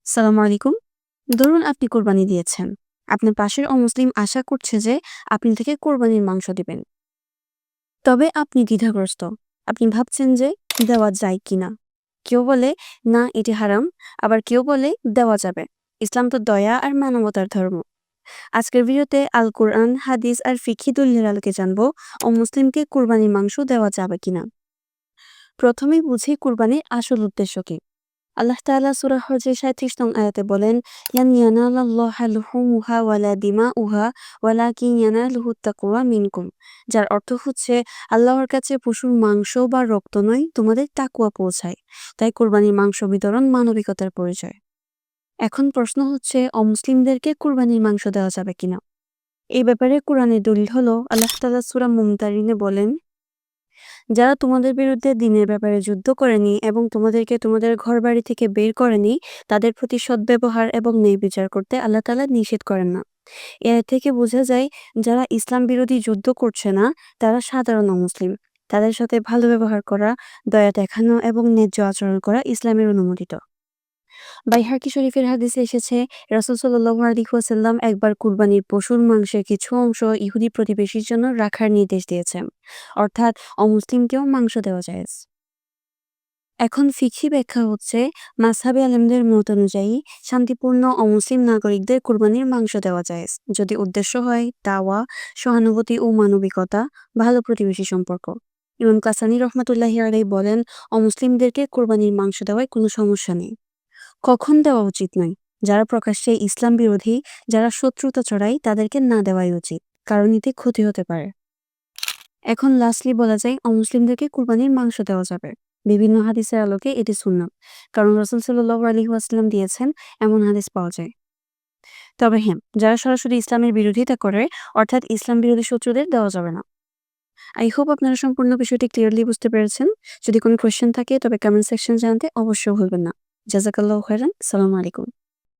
সালামু আলাইকুম। ধরুন আপনি কোরবানি দিয়েছেন। আপনার পাশের অমুসলিম আশা করছে যে আপনি থেকে কোরবানির মাংস দিবেন। তবে আপনি দ্বিধাগ্রস্ত। আপনি ভাবছেন যে দেওয়া যায় কিনা। কেউ বলে না এটি হারাম, আবার কেউ বলে দেওয়া যাবে। ইসলাম তো দয়া আর মানবতার ধর্ম। আজকের ভিডিওতে আল কোরআন, হাদিস আর ফিকহি দলিলের আলোকে জানবো অমুসলিমকে কোরবানির মাংস দেওয়া যাবে কিনা। প্রথমেই বুঝি কোরবানির আসল উদ্দেশ্য কি। আল্লাহ তাআলা সূরা হজের ৩৭ নং আয়াতে বলেন, ইয়ান ইয়ানালাল্লাহা লুহুমুহা ওয়ালা দিমাউহা ওয়ালাকিন ইয়ানালুহুত তাকওয়া মিনকুম। যার অর্থ হচ্ছে আল্লাহর কাছে পশুর মাংস বা রক্ত নয়, তোমাদের তাকওয়া পৌঁছায়। তাই কোরবানির মাংস বিতরণ মানবিকতার পরিচয়। এখন প্রশ্ন হচ্ছে অমুসলিমদেরকে কোরবানির মাংস দেওয়া যাবে কিনা। এই ব্যাপারে কোরআনের দলিল হলো আল্লাহ তাআলা সূরা মুমতাহিনে বলেন, যারা তোমাদের বিরুদ্ধে দ্বীনের ব্যাপারে যুদ্ধ করেনি এবং তোমাদেরকে তোমাদের ঘরবাড়ি থেকে বের করেনি, তাদের প্রতি সদ্ব্যবহার এবং ন্যায় বিচার করতে আল্লাহ তাআলা নিষেধ করেন না। এর থেকে বোঝা যায় যারা ইসলাম বিরোধী যুদ্ধ করছে না তারা সাধারণ অমুসলিম। তাদের সাথে ভালো ব্যবহার করা, দয়া দেখানো এবং ন্যায্য আচরণ করা ইসলামের অনুমোদিত। বাইহাকি শরীফের হাদিসে এসেছে, রাসূল সাল্লাল্লাহু আলাইহি ওয়াসাল্লাম একবার কুরবানির পশুর মাংসের কিছু অংশ ইহুদি প্রতিবেশীর জন্য রাখার নির্দেশ দিয়েছেন। অর্থাৎ অমুসলিমকেও মাংস দেওয়া জায়েজ। এখন ফিকহি ব্যাখ্যা হচ্ছে, মাযহাবী আলেমদের মত অনুযায়ী শান্তিপূর্ণ অমুসলিম নাগরিকদের কুরবানির মাংস দেওয়া জায়েজ যদি উদ্দেশ্য হয় দাওয়া, সহানুভূতি ও মানবিকতা, ভালো প্রতিবেশী সম্পর্ক। ইমাম কাসানী রহমাতুল্লাহি আলাইহি বলেন, অমুসলিমদেরকে কুরবানির মাংস দেওয়ায় কোনো সমস্যা নেই। কখন দেওয়া উচিত নয়? যারা প্রকাশ্যে ইসলাম বিরোধী, যারা শত্রুতা ছড়ায় তাদেরকে না দেওয়াই উচিত, কারণ এতে ক্ষতি হতে পারে। এখন লাস্টলি বলা যায় অমুসলিমদেরকে কুরবানির মাংস দেওয়া যাবে। বিভিন্ন হাদিসের আলোকে এটি সুন্নাত, কারণ রাসূল সাল্লাল্লাহু আলাইহি ওয়াসাল্লাম দিয়েছেন এমন হাদিস পাওয়া যায়। তবে হ্যাঁ, যারা সরাসরি ইসলামের বিরোধিতা করে, অর্থাৎ ইসলাম বিরোধী শত্রুদের দেওয়া যাবে না। আই হোপ আপনারা সম্পূর্ণ বিষয়টি ক্লিয়ারলি বুঝতে পেরেছেন। যদি কোনো কোয়েশ্চেন থাকে তবে কমেন্ট সেকশন জানাতে অবশ্যই ভুলবেন না। জাযাকাল্লাহু খাইরান। আসসালামু আলাইকুম।